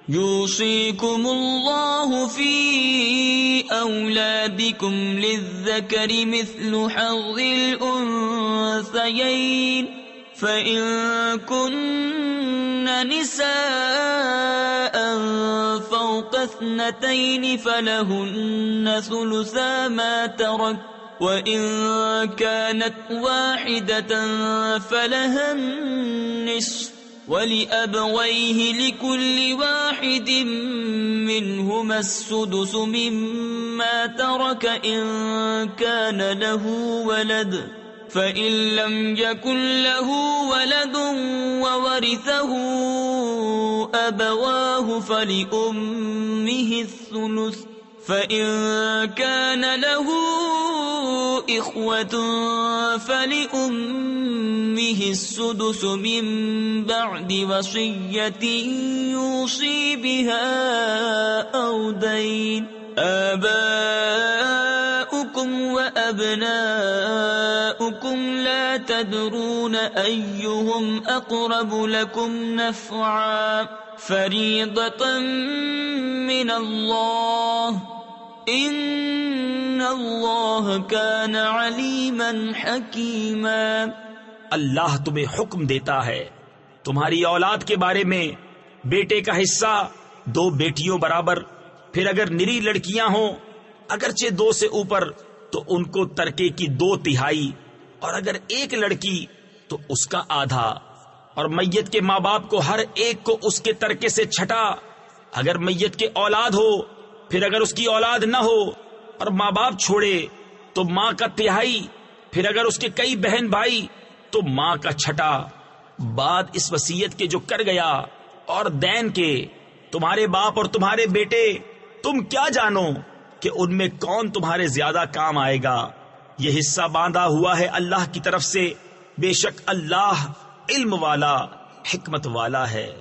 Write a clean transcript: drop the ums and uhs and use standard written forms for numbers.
يوصيكم الله في أولادكم للذكر مثل حظ الأنثيين فإن كن نساء فوق 2 فلهن ثلثا ما ترك وإن كانت واحدة فلها النصف وَلِأَبَوَيْهِ لِكُلِّ واحد منهما السدس مما ترك إن كان له ولد فإن لم يكن له ولد وورثه أبواه فلأمه الثلث فإن كان له إخوة فلأمه السدس من بعد وصية يوصي بها أو دين آباؤكم وأبناؤكم لا تدرون أيهم أقرب لكم نفعا فريضة من الله ان اللہ کان علیما حکیما۔ اللہ تمہیں حکم دیتا ہے تمہاری اولاد کے بارے میں، بیٹے کا حصہ 2 بیٹیوں برابر، پھر اگر نری لڑکیاں ہوں اگرچہ 2 سے اوپر تو ان کو ترکے کی 2/3، اور اگر 1 لڑکی تو اس کا آدھا، اور میت کے ماں باپ کو ہر ایک کو اس کے ترکے سے چھٹا۔ اگر میت کے اولاد ہو، پھر اگر اس کی اولاد نہ ہو اور ماں باپ چھوڑے تو ماں کا 1/3، پھر اگر اس کے کئی بہن بھائی تو ماں کا 1/6 بعد اس وصیت کے جو کر گیا، اور دین کے تمہارے باپ اور تمہارے بیٹے، تم کیا جانو کہ ان میں کون تمہارے زیادہ کام آئے گا۔ یہ حصہ باندھا ہوا ہے اللہ کی طرف سے، بے شک اللہ علم والا حکمت والا ہے۔